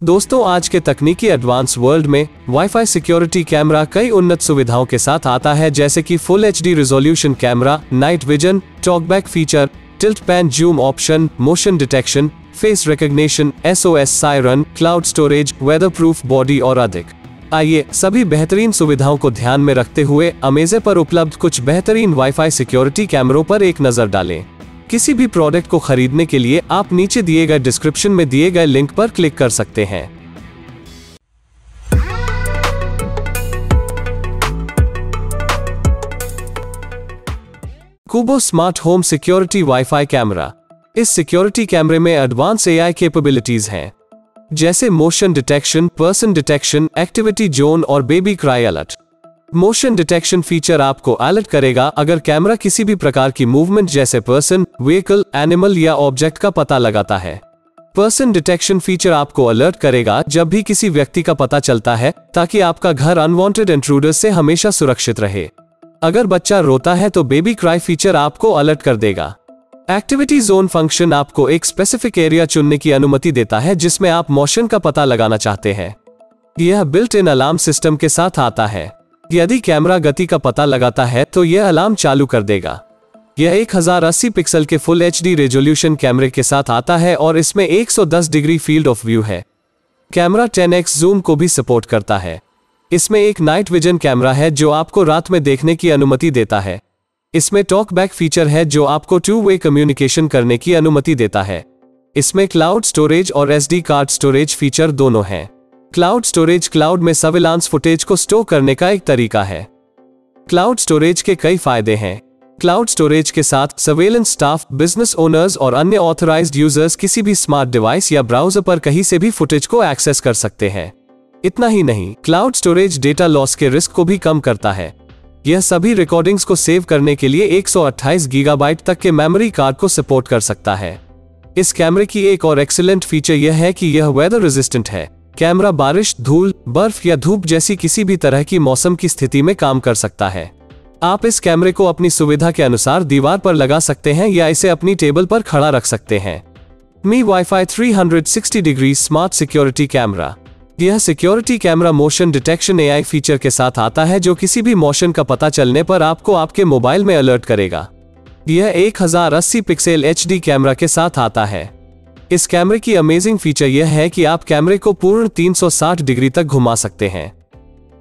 दोस्तों, आज के तकनीकी एडवांस वर्ल्ड में वाईफाई सिक्योरिटी कैमरा कई उन्नत सुविधाओं के साथ आता है, जैसे कि full HD resolution camera, night vision, talkback feature, tilt pan zoom option, motion detection, face recognition, SOS siren, cloud storage, weather proof body और अधिक। आइए सभी बेहतरीन सुविधाओं को ध्यान में रखते हुए अमेज़न पर उपलब्ध कुछ बेहतरीन वाईफाई सिक्योरिटी कैमरों पर एक नजर डालें। किसी भी प्रोडक्ट को खरीदने के लिए आप नीचे दिए गए डिस्क्रिप्शन में दिए गए लिंक पर क्लिक कर सकते हैं। Qubo smart home security wifi camera. इस सिक्योरिटी कैमरे में एडवांस AI कैपेबिलिटीज हैं, जैसे motion detection, person detection, activity zone और baby cry alert. Motion detection feature आपको अलर्ट करेगा अगर कैमरा किसी भी प्रकार की मूवमेंट जैसे पर्सन, व्हीकल, एनिमल या ऑब्जेक्ट का पता लगाता है। पर्सन डिटेक्शन फीचर आपको अलर्ट करेगा जब भी किसी व्यक्ति का पता चलता है, ताकि आपका घर अनवांटेड इंट्रूडर्स से हमेशा सुरक्षित रहे। अगर बच्चा रोता है तो बेबी क्राई फीचर आपको अलर्ट कर देगा। एक्टिविटी जोन फंक्शन आपको एक स्पेसिफिक एरिया चुनने की अनुमति देता है जिसमें आप मोशन का पता लगाना चाहते हैं। यह बिल्ट इन अलार्म सिस्टम के साथ आता है। यदि कैमरा गति का पता लगाता है तो यह अलार्म चालू कर देगा। यह 1080 पिक्सल के फुल एचडी रेजोल्यूशन कैमरे के साथ आता है और इसमें 110 डिग्री फील्ड ऑफ व्यू है। कैमरा 10x जूम को भी सपोर्ट करता है। इसमें एक नाइट विजन कैमरा है जो आपको रात में देखने की अनुमति देता है। इसमें टॉक बैक फीचर है जो आपको 2-वे कम्युनिकेशन करने की अनुमति देता है। इसमें क्लाउड स्टोरेज और SD कार्ड स्टोरेज फीचर दोनों हैं। क्लाउड स्टोरेज क्लाउड में सर्विलांस फुटेज को स्टोर करने का एक तरीका है। क्लाउड स्टोरेज के कई फायदे हैं। क्लाउड स्टोरेज के साथ सर्वेलेंस स्टाफ, बिजनेस ओनर्स और अन्य ऑथराइज्ड यूजर्स किसी भी स्मार्ट डिवाइस या ब्राउजर पर कहीं से भी फुटेज को एक्सेस कर सकते हैं। इतना ही नहीं, क्लाउड स्टोरेज डेटा लॉस के रिस्क को भी कम करता है। यह सभी रिकॉर्डिंग्स को सेव करने के लिए 128 गीगाबाइट तक के मेमोरी कार्ड को सपोर्ट कर सकता है। इस कैमरे की एक और एक्सीलेंट फीचर यह है कि यह वेदर रेजिस्टेंट है। कैमरा बारिश, धूल, बर्फ या धूप जैसी किसी भी तरह की मौसम की स्थिति में काम कर सकता है। आप इस कैमरे को अपनी सुविधा के अनुसार दीवार पर लगा सकते हैं या इसे अपनी टेबल पर खड़ा रख सकते हैं। Mi wifi 360 degree smart security camera. यह security camera motion detection AI feature के साथ आता है जो किसी भी मोशन का पता चलने पर आपको आपके मोबाइल में अलर्ट करेगा। यह 1080 पिक्सल HD कैमरा के साथ आता है। इस कैमरे की अमेजिंग फीचर यह है कि आप कैमरे को पूर्ण 360 डिग्री तक घुमा सकते हैं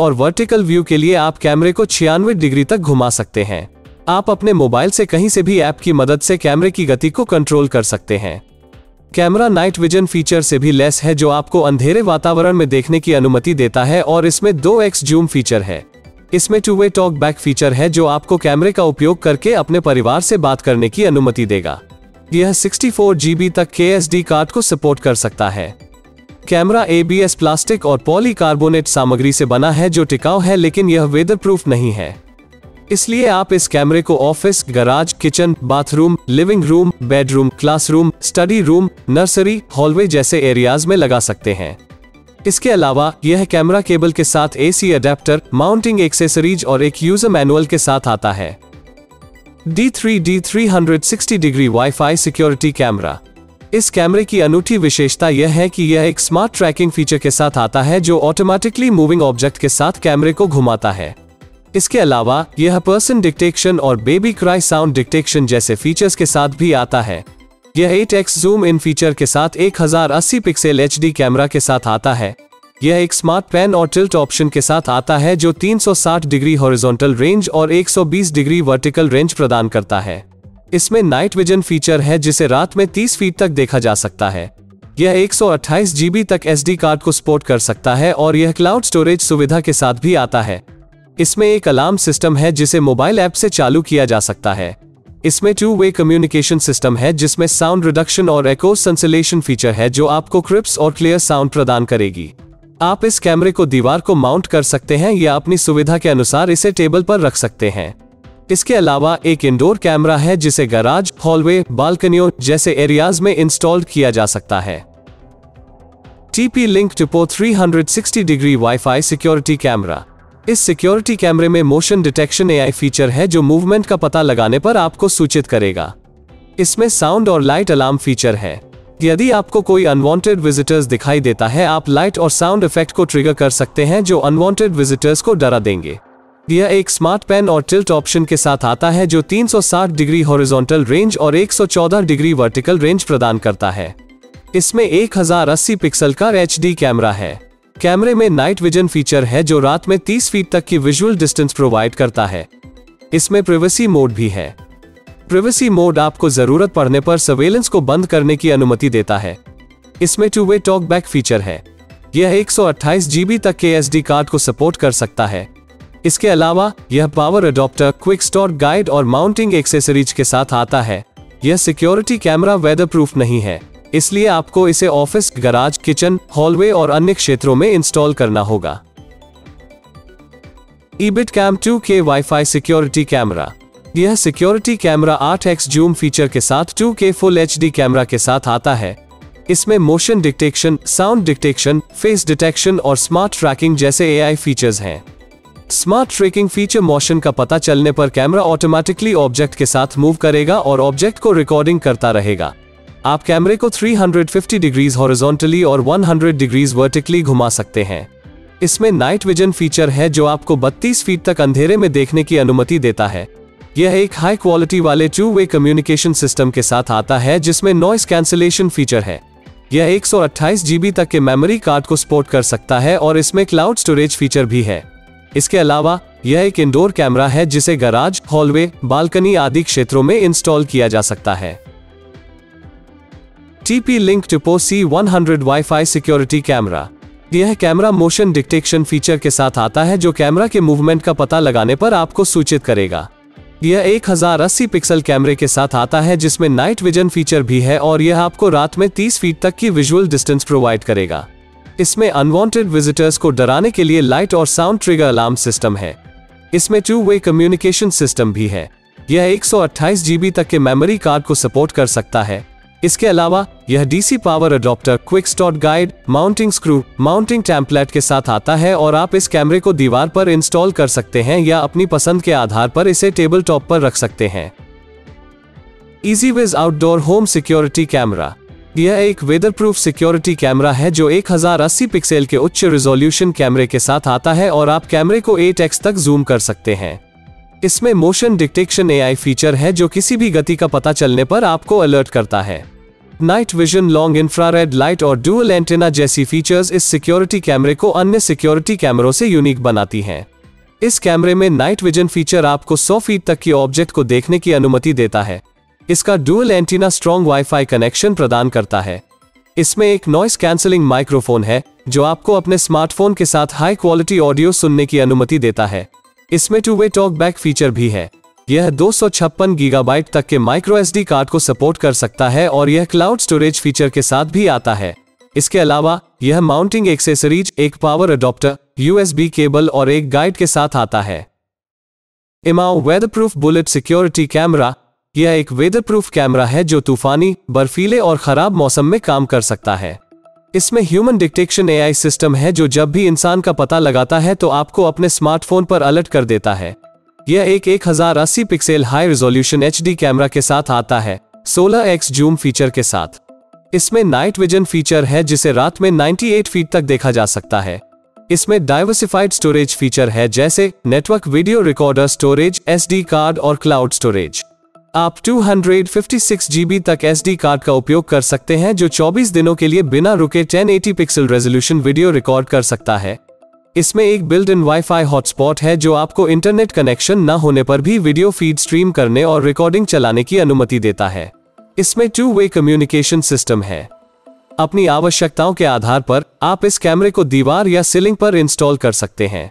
और वर्टिकल व्यू के लिए आप कैमरे को 96 डिग्री तक घुमा सकते हैं। आप अपने मोबाइल से कहीं से भी ऐप की मदद से कैमरे की गति को कंट्रोल कर सकते हैं। कैमरा नाइट विजन फीचर से भी लेस है जो आपको अंधेरे वातावरण में देखने की अनुमति देता है और इसमें 2x जूम फीचर है। इसमें 2-वे टॉक बैक फीचर है जो आपको कैमरे का उपयोग करके अपने परिवार से बात करने की अनुमति देगा। यह 64 GB तक के SD कार्ड को सपोर्ट कर सकता है। कैमरा ABS प्लास्टिक और पॉलीकार्बोनेट सामग्री से बना है जो टिकाऊ है, लेकिन यह वेदर प्रूफ नहीं है। इसलिए आप इस कैमरे को office, garage, kitchen, bathroom, living room, bedroom, classroom, study room, nursery, hallway जैसे एरियाज में लगा सकते हैं। इसके अलावा यह कैमरा केबल के साथ AC अडेप्टर, माउंटिंग एक्सेसरीज और एक यूजर मैनुअल के साथ आता है। D3D 360 degree wifi security camera. इस कैमरे की अनूठी विशेषता यह है कि यह एक स्मार्ट ट्रैकिंग फीचर के साथ आता है जो ऑटोमेटिकली मूविंग ऑब्जेक्ट के साथ कैमरे को घुमाता है। इसके अलावा यह पर्सन डिटेक्शन और बेबी क्राई साउंड डिटेक्शन जैसे फीचर्स के साथ भी आता है। यह 8x जूम इन फीचर के साथ 1080 पिक्सल HD कैमरा के साथ आता है। यह एक स्मार्ट पैन और टिल्ट ऑप्शन के साथ आता है जो 360 डिग्री हॉरिजॉन्टल रेंज और 120 डिग्री वर्टिकल रेंज प्रदान करता है। इसमें नाइट विजन फीचर है जिसे रात में 30 फीट तक देखा जा सकता है। यह 128 GB तक SD कार्ड को सपोर्ट कर सकता है और यह क्लाउड स्टोरेज सुविधा के साथ भी आता है। इसमें एक अलार्म सिस्टम है जिसे मोबाइल ऐप से चालू किया जा सकता है। इसमें 2-वे कम्युनिकेशन सिस्टम है जिसमें साउंड रिडक्शन और एको कैंसलेशन फीचर है जो आपको क्रिस्प और क्लियर साउंड प्रदान करेगी। आप इस कैमरे को दीवार को माउंट कर सकते हैं या अपनी सुविधा के अनुसार इसे टेबल पर रख सकते हैं। इसके अलावा एक इंडोर कैमरा है जिसे गैराज, हॉलवे, बालकनियों जैसे एरियाज में इंस्टॉल किया जा सकता है। TP-Link Tipo 360 degree wifi security camera. इस सिक्योरिटी कैमरे में मोशन डिटेक्शन AI फीचर है जो मूवमेंट का पता लगाने पर आपको सूचित करेगा। इसमें साउंड और लाइट अलार्म फीचर है। यदि आपको कोई अनवांटेड विजिटर्स दिखाई देता है, आप लाइट और साउंड इफेक्ट को ट्रिगर कर सकते हैं जो अनवांटेड विजिटर्स को डरा देंगे। यह एक स्मार्ट पेन और टिल्ट ऑप्शन के साथ आता है जो 360 डिग्री हॉरिजॉन्टल रेंज और 114 डिग्री वर्टिकल रेंज प्रदान करता है। इसमें 1080 पिक्सल का HD कैमरा है। कैमरे में नाइट विजन फीचर है जो रात में 30 फीट तक की विजुअल डिस्टेंस प्रोवाइड करता है। इसमें प्राइवेसी मोड भी है। प्राइवेसी मोड आपको जरूरत पड़ने पर सर्वेलेंस को बंद करने की अनुमति देता है। इसमें 2-वे टॉक बैक फीचर है। यह 128 GB तक के SD कार्ड को सपोर्ट कर सकता है। इसके अलावा यह power adopter, quick start guide और माउंटिंग एक्सेसरीज के साथ आता है। यह सिक्योरिटी कैमरा वेदर प्रूफ नहीं है, इसलिए आपको इसे ऑफिस, गैराज, किचन, हॉलवे और अन्य क्षेत्रों में इंस्टॉल करना होगा। EBITCam 2K wifi security camera. यह security camera 8x zoom feature के साथ 2K फुल HD कैमरा के साथ आता है। इसमें motion detection, sound detection, face detection और स्मार्ट ट्रैकिंग जैसे AI फीचर्स हैं। स्मार्ट ट्रैकिंग फीचर मोशन का पता चलने पर कैमरा ऑटोमेटिकली ऑब्जेक्ट के साथ मूव करेगा और ऑब्जेक्ट को रिकॉर्डिंग करता रहेगा। आप कैमरे को 350 डिग्रीज हॉरिजॉन्टली और 100 डिग्रीज वर्टिकली घुमा सकते हैं। इसमें नाइट विजन फीचर है जो आपको 32 फीट तक अंधेरे में देखने की अनुमति देता है। यह एक हाई क्वालिटी वाले 2-वे कम्युनिकेशन सिस्टम के साथ आता है जिसमें नॉइस कैंसिलेशन फीचर है। यह 128 GB तक के मेमोरी कार्ड को सपोर्ट कर सकता है और इसमें क्लाउड स्टोरेज फीचर भी है। इसके अलावा यह एक इंडोर कैमरा है जिसे गैराज, हॉलवे, बालकनी आदि क्षेत्रों में इंस्टॉल किया जा सकता है। TP-Link Typo C100 wifi security camera. यह कैमरा मोशन डिटेक्शन फीचर के साथ आता है जो कैमरा के मूवमेंट का पता लगाने पर आपको सूचित करेगा। यह 1080 पिक्सल कैमरे के साथ आता है जिसमें नाइट विजन फीचर भी है और यह आपको रात में 30 फीट तक की विजुअल डिस्टेंस प्रोवाइड करेगा। इसमें अनवांटेड विजिटर्स को डराने के लिए लाइट और साउंड ट्रिगर अलार्म सिस्टम है। इसमें 2-वे कम्युनिकेशन सिस्टम भी है। यह 128 GB तक के मेमोरी कार्ड को सपोर्ट कर सकता है। इसके अलावा यह DC power adopter, quick start guide, mounting screw, mounting template के साथ आता है और आप इस कैमरे को दीवार पर इंस्टॉल कर सकते हैं या अपनी पसंद के आधार पर इसे टेबल टॉप पर रख सकते हैं। EasyWiz outdoor home security camera. यह एक वेदर प्रूफ सिक्योरिटी कैमरा है जो 1080 पिक्सल के उच्च रिजोल्यूशन कैमरे के साथ आता है और आप कैमरे को 8x तक जूम कर सकते हैं। इसमें मोशन डिटेक्शन AI फीचर है जो किसी भी गति का पता चलने पर आपको अलर्ट करता है। Night vision, long infrared light और डुअल एंटेना जैसी फीचर्स इस सिक्योरिटी कैमरे को अन्य सिक्योरिटी कैमरों से यूनिक बनाती हैं। इस कैमरे में नाइट विजन फीचर आपको 100 फीट तक की ऑब्जेक्ट को देखने की अनुमति देता है। इसका dual antenna strong wifi connection प्रदान करता है। इसमें एक नॉइस कैंसलिंग माइक्रोफोन है जो आपको अपने स्मार्टफोन के साथ हाई क्वालिटी ऑडियो सुनने की अनुमति देता है। इसमें 2-वे टॉक बैक फीचर भी है। यह 256 गीगाबाइट तक के माइक्रो SD कार्ड को सपोर्ट कर सकता है और यह क्लाउड स्टोरेज फीचर के साथ भी आता है। इसके अलावा यह माउंटिंग एक्सेसरीज, एक पावर अडॉप्टर, USB केबल और एक गाइड के साथ आता है। इमाउ वेदरप्रूफ बुलेट सिक्योरिटी कैमरा। यह एक वेदरप्रूफ कैमरा है जो तूफानी, बर्फीले और खराब मौसम में काम कर सकता है। इसमें ह्यूमन डिटेक्शन AI सिस्टम है जो जब भी इंसान का पता लगाता है तो आपको अपने स्मार्टफोन पर अलर्ट कर देता है। यह एक 1080 pixel high resolution HD camera के साथ आता है, 16x जूम फीचर के साथ। इसमें नाइट विजन फीचर है जिसे रात में 98 फीट तक देखा जा सकता है। इसमें डाइवर्सिफाइड स्टोरेज फीचर है जैसे network, video recorder storage, SD card और क्लाउड स्टोरेज। आप 256 GB तक SD कार्ड का उपयोग कर सकते हैं जो 24 दिनों के लिए बिना रुके 1080 पिक्सल रेजोल्यूशन वीडियो रिकॉर्ड कर सकता है। इसमें एक बिल्ट इन वाईफाई हॉटस्पॉट है जो आपको इंटरनेट कनेक्शन न होने पर भी वीडियो फीड स्ट्रीम करने और रिकॉर्डिंग चलाने की अनुमति देता है। इसमें 2-वे कम्युनिकेशन सिस्टम है। अपनी आवश्यकताओं के आधार पर आप इस कैमरे को दीवार या सीलिंग पर इंस्टॉल कर सकते हैं।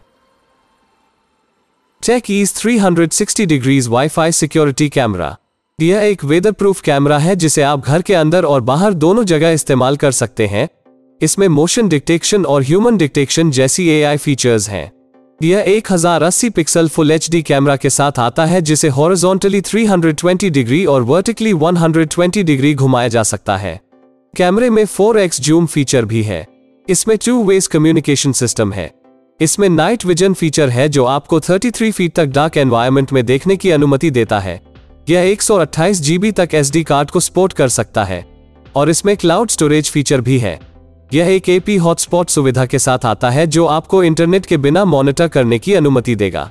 TechEase 360 degrees wifi security camera. यह एक वेदर प्रूफ कैमरा है जिसे आप घर के अंदर और बाहर दोनों जगह इस्तेमाल कर सकते हैं। इसमें मोशन डिटेक्शन और ह्यूमन डिटेक्शन जैसी AI फीचर्स हैं। यह 1080 पिक्सल फुल HD कैमरा के साथ आता है जिसे हॉरिजॉन्टली 320 डिग्री और वर्टिकली 120 डिग्री घुमाया जा सकता है। कैमरे में 4x जूम फीचर भी है। इसमें 2-वे कम्युनिकेशन सिस्टम है। इसमें नाइट विजन फीचर है जो आपको 33 फीट तक डार्क एनवायरनमेंट में देखने की अनुमति देता है। यह 128 GB तक SD कार्ड को सपोर्ट कर सकता है और इसमें क्लाउड स्टोरेज फीचर भी है। यह एक AP हॉटस्पॉट सुविधा के साथ आता है जो आपको इंटरनेट के बिना मॉनिटर करने की अनुमति देगा।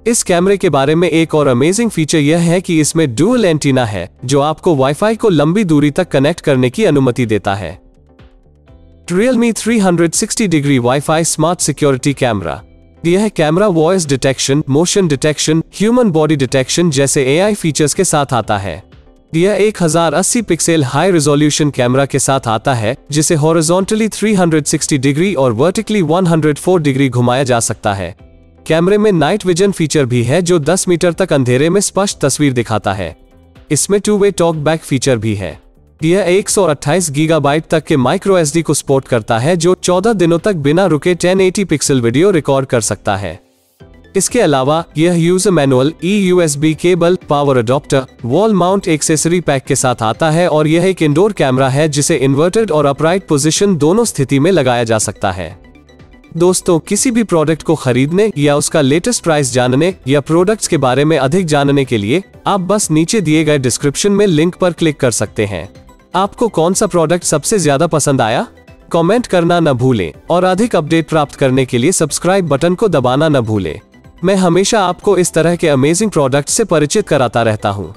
इस कैमरे के बारे में एक और अमेजिंग फीचर यह है कि इसमें डुअल एंटीना है जो आपको वाईफाई को लंबी दूरी तक कनेक्ट करने की अनुमति देता है। Realme 360 degree wifi smart security camera. यह camera voice detection, motion detection, human body detection जैसे AI फीचर्स के साथ आता है। यह 1080 पिक्सल हाई रेजोल्यूशन कैमरा के साथ आता है जिसे हॉरिजॉन्टली 360 डिग्री और वर्टिकली 104 डिग्री घुमाया जा सकता है। कैमरे में नाइट विजन फीचर भी है जो 10 मीटर तक अंधेरे में स्पष्ट तस्वीर दिखाता है। इसमें 2-वे टॉक बैक फीचर भी है। यह 128 गीगाबाइट तक के माइक्रो SD को सपोर्ट करता है जो 14 दिनों तक बिना रुके 1080 पिक्सल वीडियो रिकॉर्ड कर सकता है। इसके अलावा यह user manual, eUSB cable, power adopter, wall mount accessory pack के साथ आता है और यह एक इंडोर कैमरा है जिसे इन्वर्टेड और अपराइट पोजीशन दोनों स्थिति में लगाया जा सकता है। दोस्तों, किसी भी प्रोडक्ट को खरीदने या उसका लेटेस्ट प्राइस जानने या प्रोडक्ट्स के बारे में अधिक जानने के लिए आप बस नीचे दिए गए डिस्क्रिप्शन में लिंक पर क्लिक कर सकते हैं। आपको कौन सा प्रोडक्ट सबसे ज्यादा पसंद आया? कमेंट करना न भूलें और अधिक अपडेट प्राप्त करने के लिए सब्सक्राइब बटन को दबाना न भूलें। मैं हमेशा आपको इस तरह के अमेजिंग प्रोडक्ट से परिचित कराता रहता हूँ।